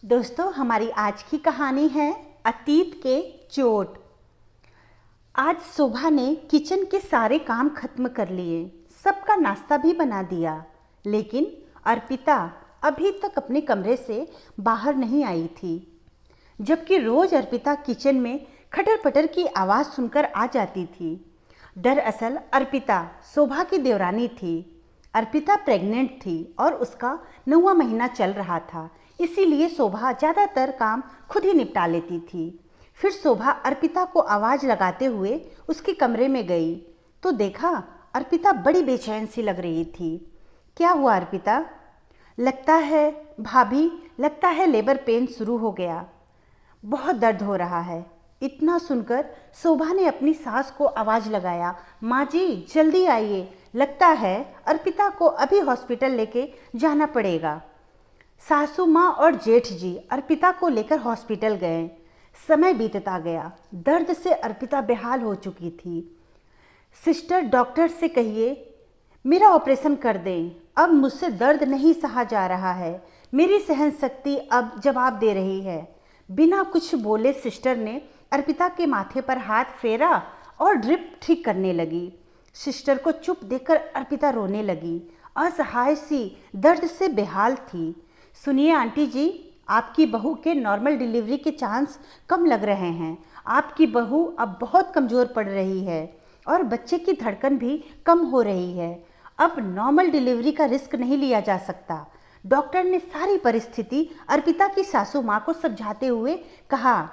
दोस्तों, हमारी आज की कहानी है अतीत के चोट। आज शोभा ने किचन के सारे काम खत्म कर लिए, सबका नाश्ता भी बना दिया, लेकिन अर्पिता अभी तक अपने कमरे से बाहर नहीं आई थी। जबकि रोज अर्पिता किचन में खटर पटर की आवाज़ सुनकर आ जाती थी। दरअसल अर्पिता शोभा की देवरानी थी। अर्पिता प्रेग्नेंट थी और उसका 9वां महीना चल रहा था, इसीलिए शोभा ज़्यादातर काम खुद ही निपटा लेती थी। फिर शोभा अर्पिता को आवाज़ लगाते हुए उसके कमरे में गई तो देखा अर्पिता बड़ी बेचैन सी लग रही थी। क्या हुआ अर्पिता? लगता है भाभी, लगता है लेबर पेन शुरू हो गया, बहुत दर्द हो रहा है। इतना सुनकर शोभा ने अपनी सास को आवाज़ लगाया, माँ जी जल्दी आइए, लगता है अर्पिता को अभी हॉस्पिटल लेके जाना पड़ेगा। सासू माँ और जेठ जी अर्पिता को लेकर हॉस्पिटल गए। समय बीतता गया, दर्द से अर्पिता बेहाल हो चुकी थी। सिस्टर डॉक्टर से कहिए मेरा ऑपरेशन कर दें, अब मुझसे दर्द नहीं सहा जा रहा है, मेरी सहन शक्ति अब जवाब दे रही है। बिना कुछ बोले सिस्टर ने अर्पिता के माथे पर हाथ फेरा और ड्रिप ठीक करने लगी। सिस्टर को चुप देखकर अर्पिता रोने लगी, असहाय सी दर्द से बेहाल थी। सुनिए आंटी जी, आपकी बहू के नॉर्मल डिलीवरी के चांस कम लग रहे हैं। आपकी बहू अब बहुत कमज़ोर पड़ रही है और बच्चे की धड़कन भी कम हो रही है। अब नॉर्मल डिलीवरी का रिस्क नहीं लिया जा सकता। डॉक्टर ने सारी परिस्थिति अर्पिता की सासू माँ को समझाते हुए कहा,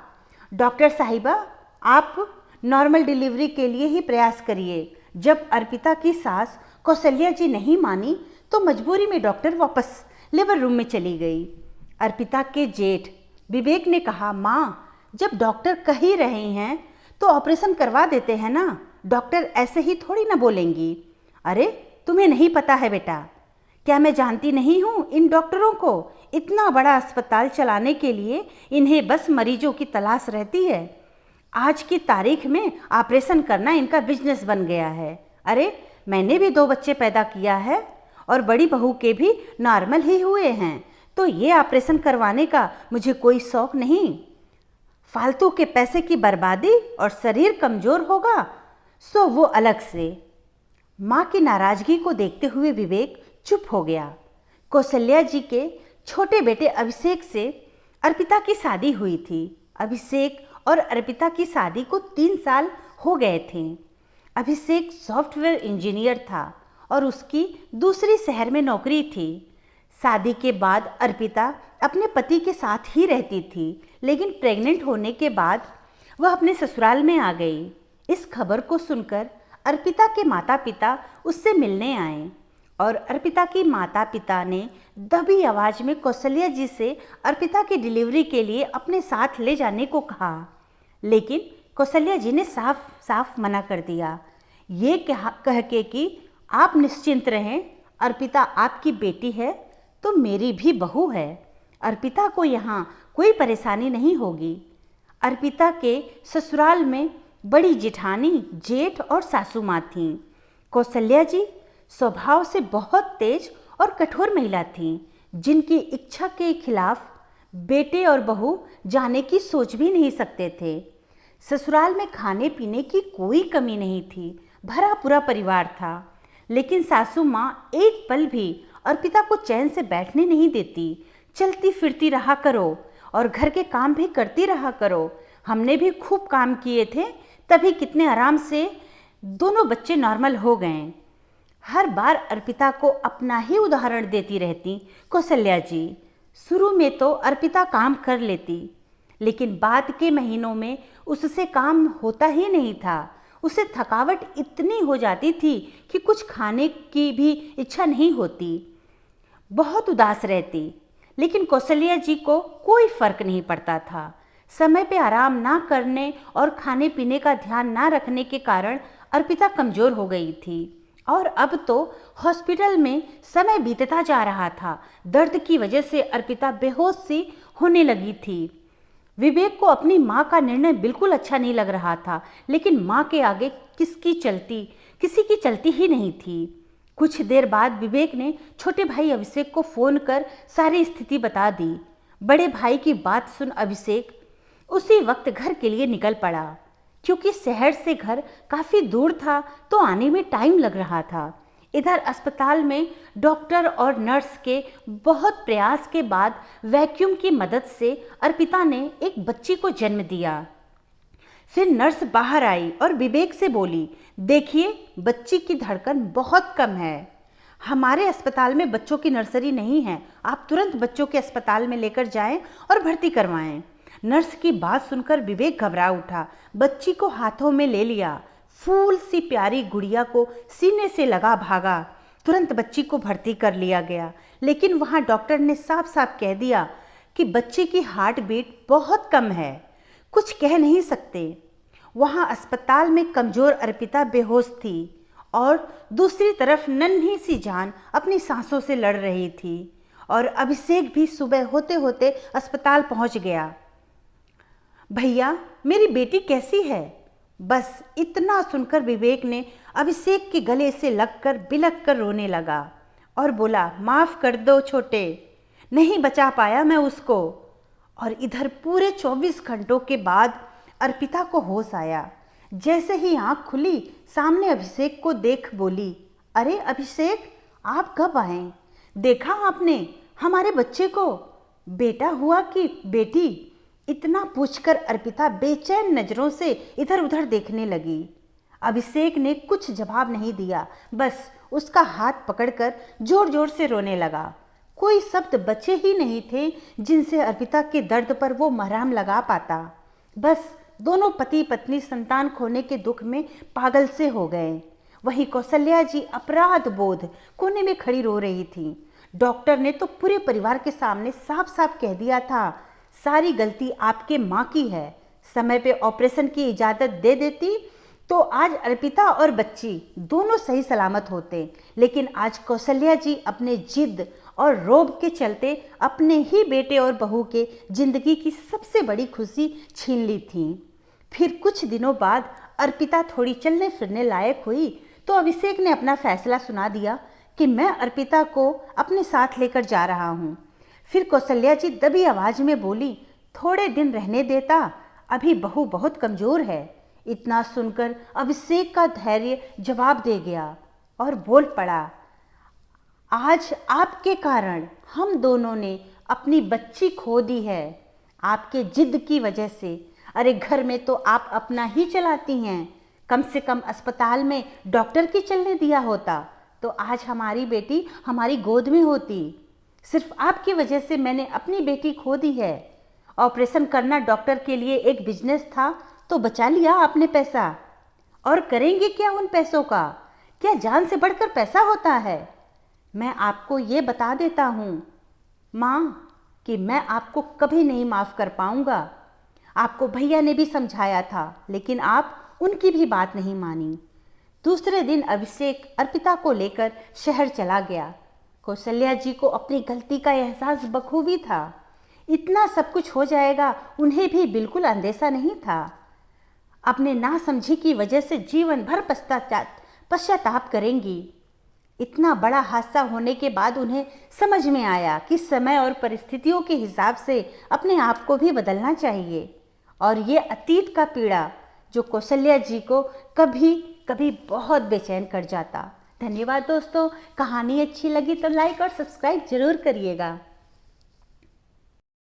डॉक्टर साहिबा आप नॉर्मल डिलीवरी के लिए ही प्रयास करिए। जब अर्पिता की सास कौशल्या जी नहीं मानी तो मजबूरी में डॉक्टर वापस लेबर रूम में चली गई। अर्पिता के जेठ विवेक ने कहा, माँ जब डॉक्टर कह ही रहे हैं तो ऑपरेशन करवा देते हैं ना, डॉक्टर ऐसे ही थोड़ी ना बोलेंगी। अरे तुम्हें नहीं पता है बेटा, क्या मैं जानती नहीं हूँ इन डॉक्टरों को? इतना बड़ा अस्पताल चलाने के लिए इन्हें बस मरीजों की तलाश रहती है। आज की तारीख में ऑपरेशन करना इनका बिजनेस बन गया है। अरे मैंने भी 2 बच्चे पैदा किया है और बड़ी बहू के भी नॉर्मल ही हुए हैं, तो ये ऑपरेशन करवाने का मुझे कोई शौक नहीं। फालतू के पैसे की बर्बादी और शरीर कमज़ोर होगा सो वो अलग से। माँ की नाराज़गी को देखते हुए विवेक चुप हो गया। कौशल्या जी के छोटे बेटे अभिषेक से अर्पिता की शादी हुई थी। अभिषेक और अर्पिता की शादी को 3 साल हो गए थे। अभिषेक सॉफ्टवेयर इंजीनियर था और उसकी दूसरी शहर में नौकरी थी। शादी के बाद अर्पिता अपने पति के साथ ही रहती थी, लेकिन प्रेग्नेंट होने के बाद वह अपने ससुराल में आ गई। इस खबर को सुनकर अर्पिता के माता पिता उससे मिलने आए और अर्पिता की माता पिता ने दबी आवाज़ में कौशल्या जी से अर्पिता की डिलीवरी के लिए अपने साथ ले जाने को कहा, लेकिन कौशल्या जी ने साफ साफ मना कर दिया, ये कह के कि आप निश्चिंत रहें, अर्पिता आपकी बेटी है तो मेरी भी बहू है। अर्पिता को यहाँ कोई परेशानी नहीं होगी। अर्पिता के ससुराल में बड़ी जेठानी, जेठ और सासू माँ थीं। कौशल्या जी स्वभाव से बहुत तेज और कठोर महिला थीं, जिनकी इच्छा के खिलाफ बेटे और बहू जाने की सोच भी नहीं सकते थे। ससुराल में खाने पीने की कोई कमी नहीं थी, भरा पूरा परिवार था, लेकिन सासू माँ एक पल भी अर्पिता को चैन से बैठने नहीं देती। चलती फिरती रहा करो और घर के काम भी करती रहा करो, हमने भी खूब काम किए थे, तभी कितने आराम से दोनों बच्चे नॉर्मल हो गए। हर बार अर्पिता को अपना ही उदाहरण देती रहती कौशल्या जी। शुरू में तो अर्पिता काम कर लेती, लेकिन बाद के महीनों में उससे काम होता ही नहीं था। उसे थकावट इतनी हो जाती थी कि कुछ खाने की भी इच्छा नहीं होती, बहुत उदास रहती। लेकिन कौशल्या जी को कोई फर्क नहीं पड़ता था। समय पे आराम ना करने और खाने पीने का ध्यान ना रखने के कारण अर्पिता कमज़ोर हो गई थी और अब तो हॉस्पिटल में समय बीतता जा रहा था। दर्द की वजह से अर्पिता बेहोश सी होने लगी थी। विवेक को अपनी माँ का निर्णय बिल्कुल अच्छा नहीं लग रहा था, लेकिन माँ के आगे किसी की चलती ही नहीं थी। कुछ देर बाद विवेक ने छोटे भाई अभिषेक को फ़ोन कर सारी स्थिति बता दी। बड़े भाई की बात सुन अभिषेक उसी वक्त घर के लिए निकल पड़ा। क्योंकि शहर से घर काफ़ी दूर था तो आने में टाइम लग रहा था। इधर अस्पताल में डॉक्टर और नर्स के बहुत प्रयास के बाद वैक्यूम की मदद से अर्पिता ने एक बच्ची को जन्म दिया। फिर नर्स बाहर आई और विवेक से बोली, देखिए बच्ची की धड़कन बहुत कम है। हमारे अस्पताल में बच्चों की नर्सरी नहीं है, आप तुरंत बच्चों के अस्पताल में लेकर जाएं और भर्ती करवाएं। नर्स की बात सुनकर विवेक घबरा उठा, बच्ची को हाथों में ले लिया, फूल सी प्यारी गुड़िया को सीने से लगा भागा। तुरंत बच्ची को भर्ती कर लिया गया, लेकिन वहाँ डॉक्टर ने साफ साफ कह दिया कि बच्चे की हार्ट बीट बहुत कम है, कुछ कह नहीं सकते। वहाँ अस्पताल में कमज़ोर अर्पिता बेहोश थी और दूसरी तरफ नन्ही सी जान अपनी सांसों से लड़ रही थी। और अभिषेक भी सुबह होते होते अस्पताल पहुँच गया। भैया मेरी बेटी कैसी है? बस इतना सुनकर विवेक ने अभिषेक के गले से लगकर बिलख कर रोने लगा और बोला, माफ़ कर दो छोटे, नहीं बचा पाया मैं उसको। और इधर पूरे 24 घंटों के बाद अर्पिता को होश आया। जैसे ही आँख खुली सामने अभिषेक को देख बोली, अरे अभिषेक आप कब आए? देखा आपने हमारे बच्चे को? बेटा हुआ कि बेटी? इतना पूछकर अर्पिता बेचैन नज़रों से इधर उधर देखने लगी। अभिषेक ने कुछ जवाब नहीं दिया, बस उसका हाथ पकड़कर जोर जोर से रोने लगा। कोई शब्द बचे ही नहीं थे जिनसे अर्पिता के दर्द पर वो मरहम लगा पाता। बस दोनों पति पत्नी संतान खोने के दुख में पागल से हो गए। वहीं कौशल्या जी अपराध बोध कोने में खड़ी रो रही थी। डॉक्टर ने तो पूरे परिवार के सामने साफ साफ कह दिया था, सारी गलती आपके माँ की है। समय पे ऑपरेशन की इजाज़त दे देती तो आज अर्पिता और बच्ची दोनों सही सलामत होते। लेकिन आज कौशल्या जी अपने जिद और रोब के चलते अपने ही बेटे और बहू के जिंदगी की सबसे बड़ी खुशी छीन ली थी। फिर कुछ दिनों बाद अर्पिता थोड़ी चलने फिरने लायक हुई तो अभिषेक ने अपना फैसला सुना दिया कि मैं अर्पिता को अपने साथ लेकर जा रहा हूँ। फिर कौशल्या जी दबी आवाज़ में बोली, थोड़े दिन रहने देता, अभी बहू बहुत कमज़ोर है। इतना सुनकर अभिषेक का धैर्य जवाब दे गया और बोल पड़ा, आज आपके कारण हम दोनों ने अपनी बच्ची खो दी है, आपके जिद की वजह से। अरे घर में तो आप अपना ही चलाती हैं, कम से कम अस्पताल में डॉक्टर की चलने दिया होता तो आज हमारी बेटी हमारी गोद में होती। सिर्फ आपकी वजह से मैंने अपनी बेटी खो दी है। ऑपरेशन करना डॉक्टर के लिए एक बिजनेस था तो बचा लिया आपने पैसा, और करेंगे क्या उन पैसों का? क्या जान से बढ़कर पैसा होता है? मैं आपको ये बता देता हूँ माँ कि मैं आपको कभी नहीं माफ़ कर पाऊँगा। आपको भैया ने भी समझाया था लेकिन आप उनकी भी बात नहीं मानी। दूसरे दिन अभिषेक अर्पिता को लेकर शहर चला गया। कौशल्या जी को अपनी गलती का एहसास बखूबी था। इतना सब कुछ हो जाएगा उन्हें भी बिल्कुल अंदेशा नहीं था। अपने नासमझी की वजह से जीवन भर पश्चाताप करेंगी। इतना बड़ा हादसा होने के बाद उन्हें समझ में आया कि समय और परिस्थितियों के हिसाब से अपने आप को भी बदलना चाहिए। और ये अतीत का पीड़ा जो कौशल्या जी को कभी कभी बहुत बेचैन कर जाता। धन्यवाद दोस्तों, कहानी अच्छी लगी तो लाइक और सब्सक्राइब जरूर करिएगा।